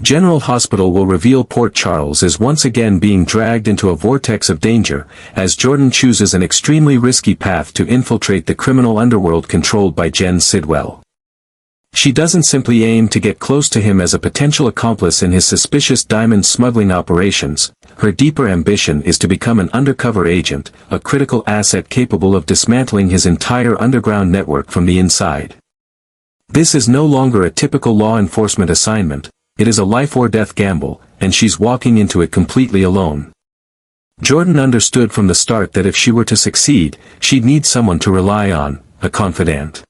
General Hospital will reveal Port Charles is once again being dragged into a vortex of danger, as Jordan chooses an extremely risky path to infiltrate the criminal underworld controlled by Jen Sidwell. She doesn't simply aim to get close to him as a potential accomplice in his suspicious diamond smuggling operations. Her deeper ambition is to become an undercover agent, a critical asset capable of dismantling his entire underground network from the inside. This is no longer a typical law enforcement assignment, it is a life-or-death gamble, and she's walking into it completely alone. Jordan understood from the start that if she were to succeed, she'd need someone to rely on, a confidant.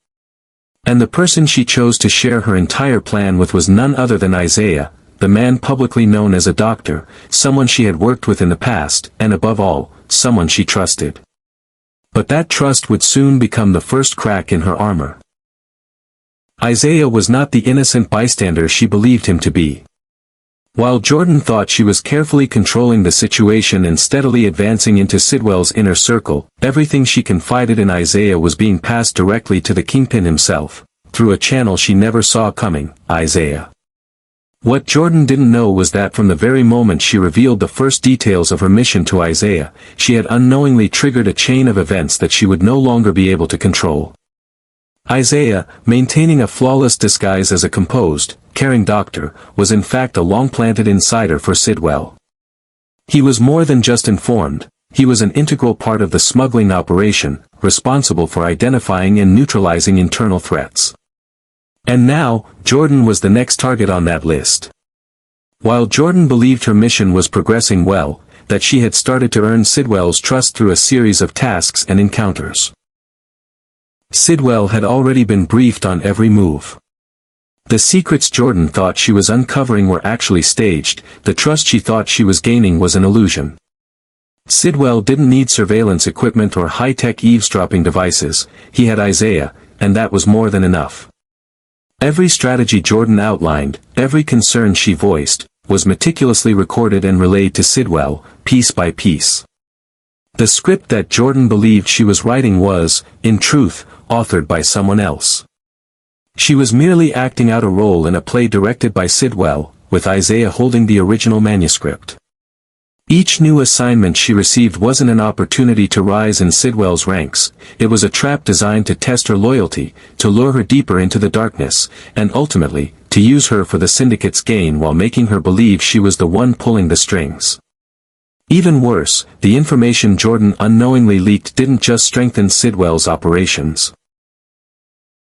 And the person she chose to share her entire plan with was none other than Isaiah, the man publicly known as a doctor, someone she had worked with in the past, and above all, someone she trusted. But that trust would soon become the first crack in her armor. Isaiah was not the innocent bystander she believed him to be. While Jordan thought she was carefully controlling the situation and steadily advancing into Sidwell's inner circle, everything she confided in Isaiah was being passed directly to the kingpin himself, through a channel she never saw coming, Isaiah. What Jordan didn't know was that from the very moment she revealed the first details of her mission to Isaiah, she had unknowingly triggered a chain of events that she would no longer be able to control. Isaiah, maintaining a flawless disguise as a composed, caring doctor, was in fact a long-planted insider for Sidwell. He was more than just informed, he was an integral part of the smuggling operation, responsible for identifying and neutralizing internal threats. And now, Jordan was the next target on that list. While Jordan believed her mission was progressing well, that she had started to earn Sidwell's trust through a series of tasks and encounters. Sidwell had already been briefed on every move. The secrets Jordan thought she was uncovering were actually staged, the trust she thought she was gaining was an illusion. Sidwell didn't need surveillance equipment or high-tech eavesdropping devices, he had Isaiah, and that was more than enough. Every strategy Jordan outlined, every concern she voiced, was meticulously recorded and relayed to Sidwell, piece by piece. The script that Jordan believed she was writing was, in truth, authored by someone else. She was merely acting out a role in a play directed by Sidwell, with Isaiah holding the original manuscript. Each new assignment she received wasn't an opportunity to rise in Sidwell's ranks, it was a trap designed to test her loyalty, to lure her deeper into the darkness, and ultimately, to use her for the syndicate's gain while making her believe she was the one pulling the strings. Even worse, the information Jordan unknowingly leaked didn't just strengthen Sidwell's operations.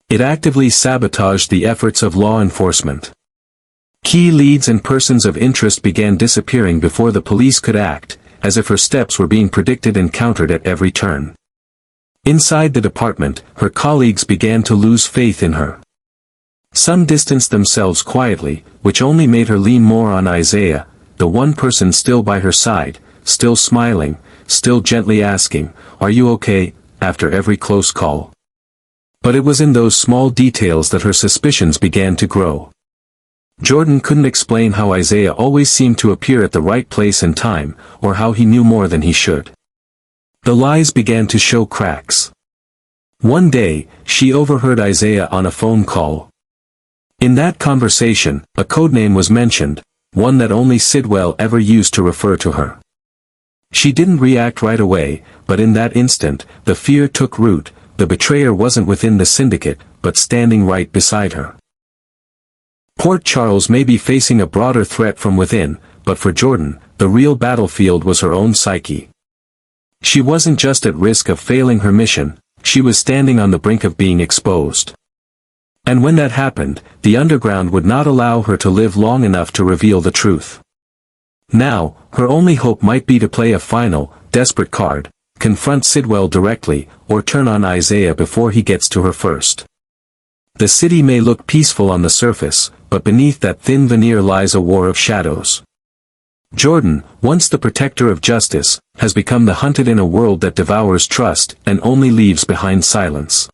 It actively sabotaged the efforts of law enforcement. Key leads and persons of interest began disappearing before the police could act, as if her steps were being predicted and countered at every turn. Inside the department, her colleagues began to lose faith in her. Some distanced themselves quietly, which only made her lean more on Isaiah, the one person still by her side, still smiling, still gently asking, "Are you okay?" after every close call. But it was in those small details that her suspicions began to grow. Jordan couldn't explain how Isaiah always seemed to appear at the right place and time, or how he knew more than he should. The lies began to show cracks. One day, she overheard Isaiah on a phone call. In that conversation, a codename was mentioned, one that only Sidwell ever used to refer to her. She didn't react right away, but in that instant, the fear took root, the betrayer wasn't within the syndicate, but standing right beside her. Port Charles may be facing a broader threat from within, but for Jordan, the real battlefield was her own psyche. She wasn't just at risk of failing her mission, she was standing on the brink of being exposed. And when that happened, the underground would not allow her to live long enough to reveal the truth. Now, her only hope might be to play a final, desperate card, confront Sidwell directly, or turn on Isaiah before he gets to her first. The city may look peaceful on the surface, but beneath that thin veneer lies a war of shadows. Jordan, once the protector of justice, has become the hunted in a world that devours trust and only leaves behind silence.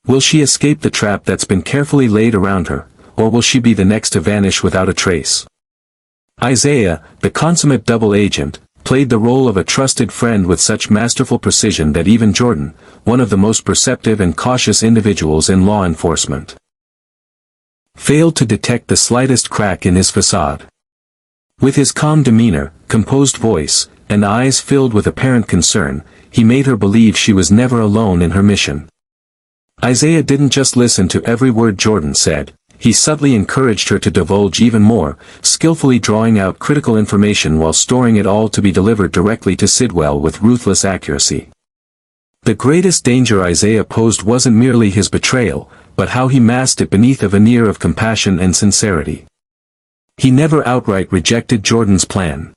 Will she escape the trap that's been carefully laid around her, or will she be the next to vanish without a trace? Isaiah, the consummate double agent, played the role of a trusted friend with such masterful precision that even Jordan, one of the most perceptive and cautious individuals in law enforcement, failed to detect the slightest crack in his facade. With his calm demeanor, composed voice, and eyes filled with apparent concern, he made her believe she was never alone in her mission. Isaiah didn't just listen to every word Jordan said, he subtly encouraged her to divulge even more, skillfully drawing out critical information while storing it all to be delivered directly to Sidwell with ruthless accuracy. The greatest danger Isaiah posed wasn't merely his betrayal, but how he masked it beneath a veneer of compassion and sincerity. He never outright rejected Jordan's plan.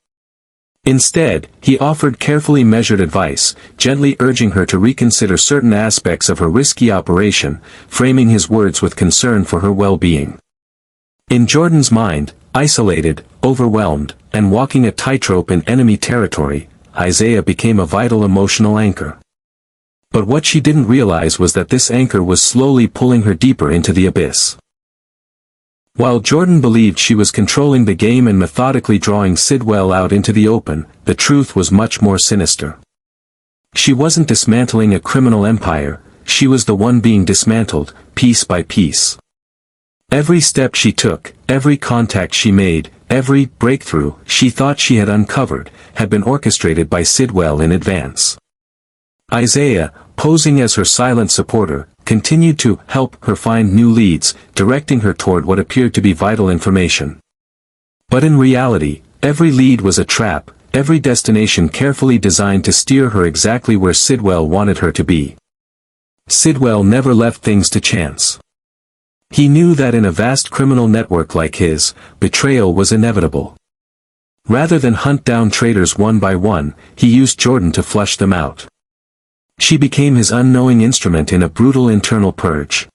Instead, he offered carefully measured advice, gently urging her to reconsider certain aspects of her risky operation, framing his words with concern for her well-being. In Jordan's mind, isolated, overwhelmed, and walking a tightrope in enemy territory, Isaiah became a vital emotional anchor. But what she didn't realize was that this anchor was slowly pulling her deeper into the abyss. While Jordan believed she was controlling the game and methodically drawing Sidwell out into the open, the truth was much more sinister. She wasn't dismantling a criminal empire, she was the one being dismantled, piece by piece. Every step she took, every contact she made, every breakthrough she thought she had uncovered, had been orchestrated by Sidwell in advance. Isaiah, posing as her silent supporter, continued to help her find new leads, directing her toward what appeared to be vital information. But in reality, every lead was a trap, every destination carefully designed to steer her exactly where Sidwell wanted her to be. Sidwell never left things to chance. He knew that in a vast criminal network like his, betrayal was inevitable. Rather than hunt down traitors one by one, he used Jordan to flush them out. She became his unknowing instrument in a brutal internal purge.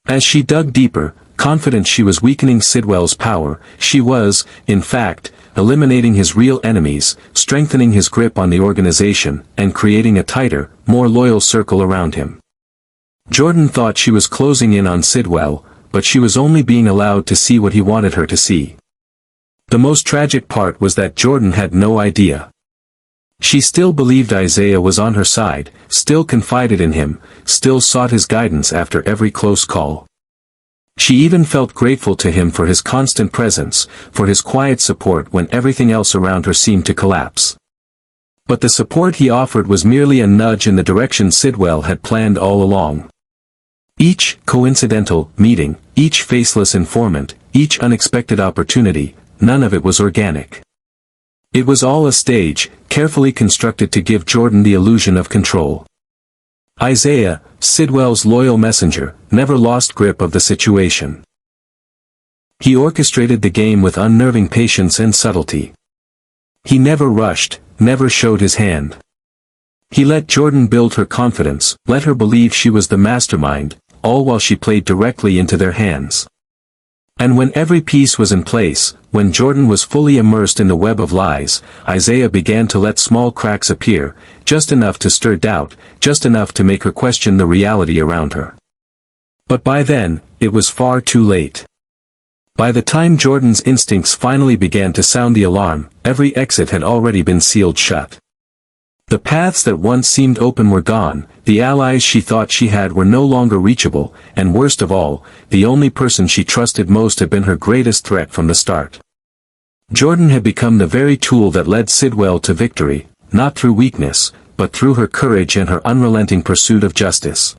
As she dug deeper, confident she was weakening Sidwell's power, she was, in fact, eliminating his real enemies, strengthening his grip on the organization, and creating a tighter, more loyal circle around him. Jordan thought she was closing in on Sidwell, but she was only being allowed to see what he wanted her to see. The most tragic part was that Jordan had no idea. She still believed Isaiah was on her side, still confided in him, still sought his guidance after every close call. She even felt grateful to him for his constant presence, for his quiet support when everything else around her seemed to collapse. But the support he offered was merely a nudge in the direction Sidwell had planned all along. Each coincidental meeting, each faceless informant, each unexpected opportunity, none of it was organic. It was all a stage, carefully constructed to give Jordan the illusion of control. Isaiah, Sidwell's loyal messenger, never lost grip of the situation. He orchestrated the game with unnerving patience and subtlety. He never rushed, never showed his hand. He let Jordan build her confidence, let her believe she was the mastermind, all while she played directly into their hands. And when every piece was in place, when Jordan was fully immersed in the web of lies, Isaiah began to let small cracks appear, just enough to stir doubt, just enough to make her question the reality around her. But by then, it was far too late. By the time Jordan's instincts finally began to sound the alarm, every exit had already been sealed shut. The paths that once seemed open were gone, the allies she thought she had were no longer reachable, and worst of all, the only person she trusted most had been her greatest threat from the start. Jordan had become the very tool that led Sidwell to victory, not through weakness, but through her courage and her unrelenting pursuit of justice.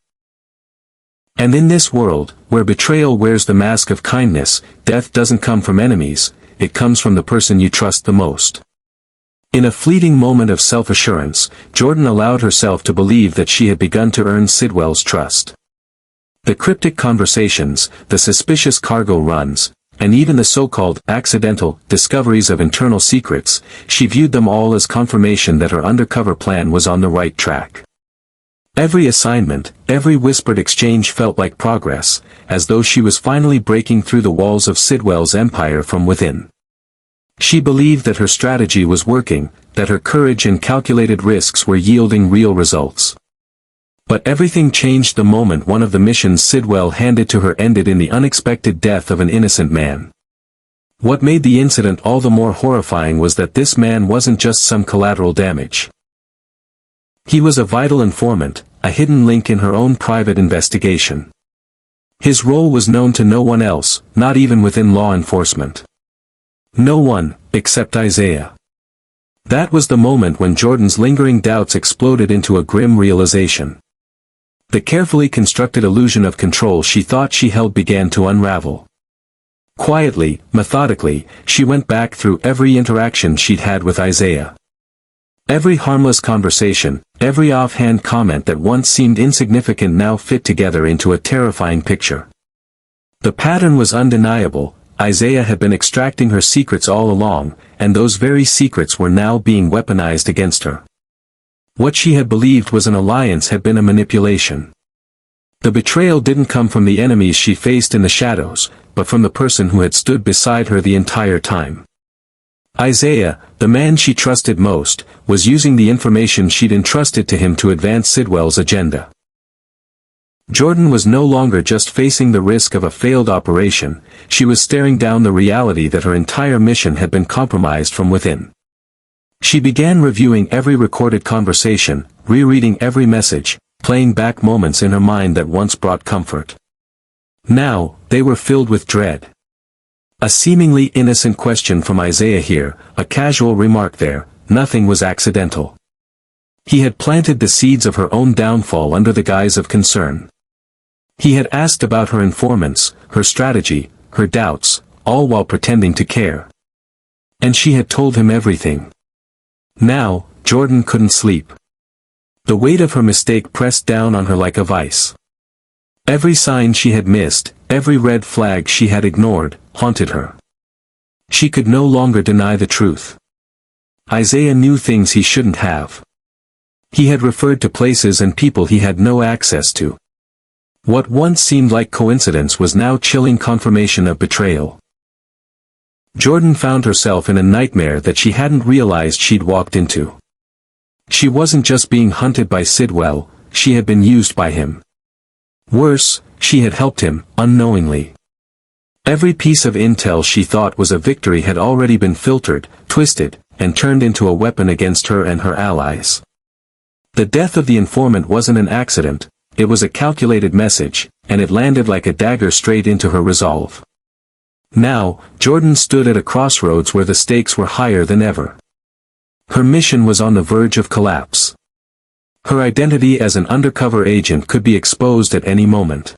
And in this world, where betrayal wears the mask of kindness, death doesn't come from enemies, it comes from the person you trust the most. In a fleeting moment of self-assurance, Jordan allowed herself to believe that she had begun to earn Sidwell's trust. The cryptic conversations, the suspicious cargo runs, and even the so-called accidental discoveries of internal secrets, she viewed them all as confirmation that her undercover plan was on the right track. Every assignment, every whispered exchange felt like progress, as though she was finally breaking through the walls of Sidwell's empire from within. She believed that her strategy was working, that her courage and calculated risks were yielding real results. But everything changed the moment one of the missions Sidwell handed to her ended in the unexpected death of an innocent man. What made the incident all the more horrifying was that this man wasn't just some collateral damage. He was a vital informant, a hidden link in her own private investigation. His role was known to no one else, not even within law enforcement. No one, except Isaiah. That was the moment when Jordan's lingering doubts exploded into a grim realization. The carefully constructed illusion of control she thought she held began to unravel. Quietly, methodically, she went back through every interaction she'd had with Isaiah. Every harmless conversation, every offhand comment that once seemed insignificant now fit together into a terrifying picture. The pattern was undeniable. Isaiah had been extracting her secrets all along, and those very secrets were now being weaponized against her. What she had believed was an alliance had been a manipulation. The betrayal didn't come from the enemies she faced in the shadows, but from the person who had stood beside her the entire time. Isaiah, the man she trusted most, was using the information she'd entrusted to him to advance Sidwell's agenda. Jordan was no longer just facing the risk of a failed operation, she was staring down the reality that her entire mission had been compromised from within. She began reviewing every recorded conversation, rereading every message, playing back moments in her mind that once brought comfort. Now, they were filled with dread. A seemingly innocent question from Isaiah here, a casual remark there, nothing was accidental. He had planted the seeds of her own downfall under the guise of concern. He had asked about her informants, her strategy, her doubts, all while pretending to care. And she had told him everything. Now, Jordan couldn't sleep. The weight of her mistake pressed down on her like a vice. Every sign she had missed, every red flag she had ignored, haunted her. She could no longer deny the truth. Isaiah knew things he shouldn't have. He had referred to places and people he had no access to. What once seemed like coincidence was now chilling confirmation of betrayal. Jordan found herself in a nightmare that she hadn't realized she'd walked into. She wasn't just being hunted by Sidwell, she had been used by him. Worse, she had helped him, unknowingly. Every piece of intel she thought was a victory had already been filtered, twisted, and turned into a weapon against her and her allies. The death of the informant wasn't an accident, it was a calculated message, and it landed like a dagger straight into her resolve. Now, Jordan stood at a crossroads where the stakes were higher than ever. Her mission was on the verge of collapse. Her identity as an undercover agent could be exposed at any moment.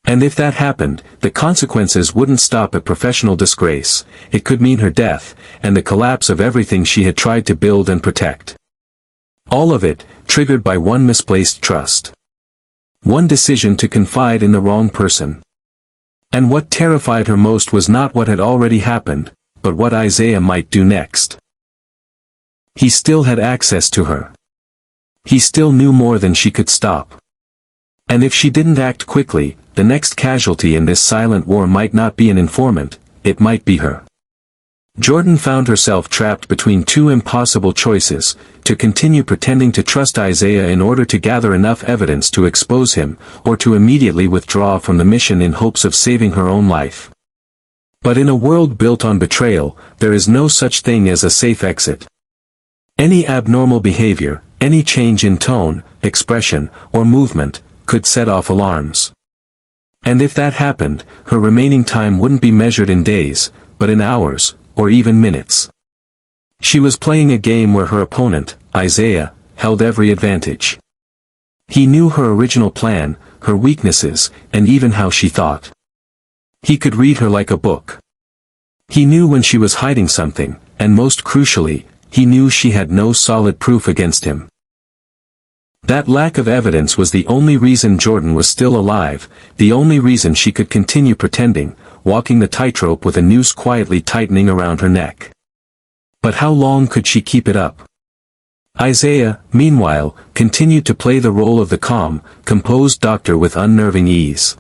And if that happened, the consequences wouldn't stop at professional disgrace, it could mean her death, and the collapse of everything she had tried to build and protect. All of it, triggered by one misplaced trust. One decision to confide in the wrong person. And what terrified her most was not what had already happened, but what Isaiah might do next. He still had access to her. He still knew more than she could stop. And if she didn't act quickly, the next casualty in this silent war might not be an informant, it might be her. Jordan found herself trapped between two impossible choices, to continue pretending to trust Isaiah in order to gather enough evidence to expose him, or to immediately withdraw from the mission in hopes of saving her own life. But in a world built on betrayal, there is no such thing as a safe exit. Any abnormal behavior, any change in tone, expression, or movement, could set off alarms. And if that happened, her remaining time wouldn't be measured in days, but in hours, or even minutes. She was playing a game where her opponent, Isaiah, held every advantage. He knew her original plan, her weaknesses, and even how she thought. He could read her like a book. He knew when she was hiding something, and most crucially, he knew she had no solid proof against him. That lack of evidence was the only reason Jordan was still alive, the only reason she could continue pretending, walking the tightrope with a noose quietly tightening around her neck. But how long could she keep it up? Isaiah, meanwhile, continued to play the role of the calm, composed doctor with unnerving ease.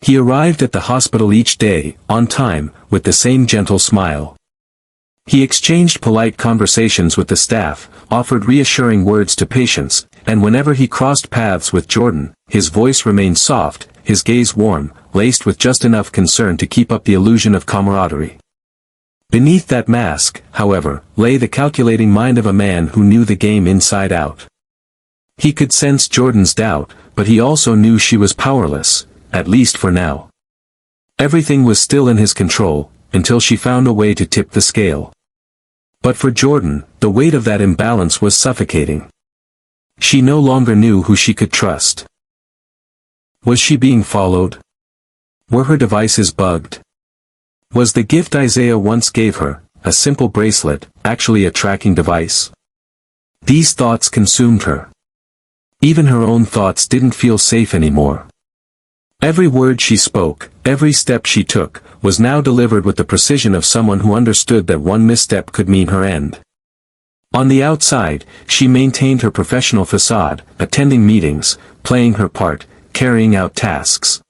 He arrived at the hospital each day, on time, with the same gentle smile. He exchanged polite conversations with the staff, offered reassuring words to patients, and whenever he crossed paths with Jordan, his voice remained soft, his gaze warm, laced with just enough concern to keep up the illusion of camaraderie. Beneath that mask, however, lay the calculating mind of a man who knew the game inside out. He could sense Jordan's doubt, but he also knew she was powerless, at least for now. Everything was still in his control, until she found a way to tip the scale. But for Jordan, the weight of that imbalance was suffocating. She no longer knew who she could trust. Was she being followed? Were her devices bugged? Was the gift Isaiah once gave her, a simple bracelet, actually a tracking device? These thoughts consumed her. Even her own thoughts didn't feel safe anymore. Every word she spoke, every step she took, was now delivered with the precision of someone who understood that one misstep could mean her end. On the outside, she maintained her professional facade, attending meetings, playing her part, carrying out tasks.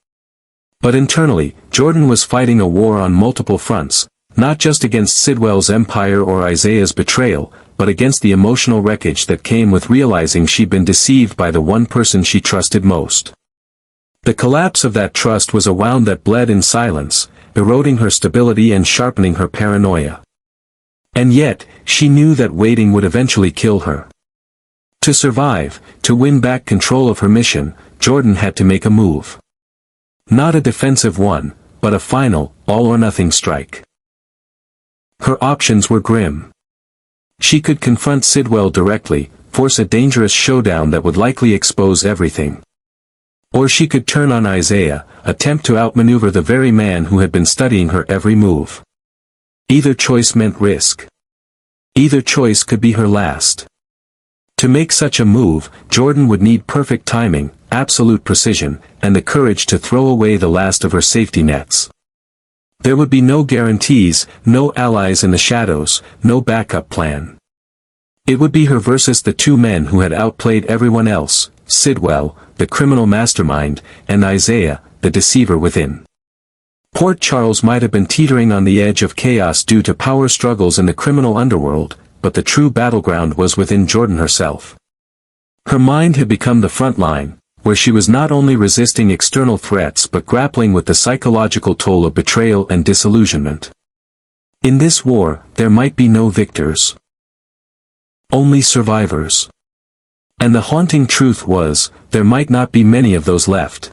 But internally, Jordan was fighting a war on multiple fronts, not just against Sidwell's empire or Isaiah's betrayal, but against the emotional wreckage that came with realizing she'd been deceived by the one person she trusted most. The collapse of that trust was a wound that bled in silence, eroding her stability and sharpening her paranoia. And yet, she knew that waiting would eventually kill her. To survive, to win back control of her mission, Jordan had to make a move. Not a defensive one, but a final, all-or-nothing strike. Her options were grim. She could confront Sidwell directly, force a dangerous showdown that would likely expose everything. Or she could turn on Isaiah, attempt to outmaneuver the very man who had been studying her every move. Either choice meant risk. Either choice could be her last. To make such a move, Jordan would need perfect timing, absolute precision, and the courage to throw away the last of her safety nets. There would be no guarantees, no allies in the shadows, no backup plan. It would be her versus the two men who had outplayed everyone else, Sidwell, the criminal mastermind, and Isaiah, the deceiver within. Port Charles might have been teetering on the edge of chaos due to power struggles in the criminal underworld, but the true battleground was within Jordan herself. Her mind had become the front line, where she was not only resisting external threats but grappling with the psychological toll of betrayal and disillusionment. In this war, there might be no victors. Only survivors. And the haunting truth was, there might not be many of those left.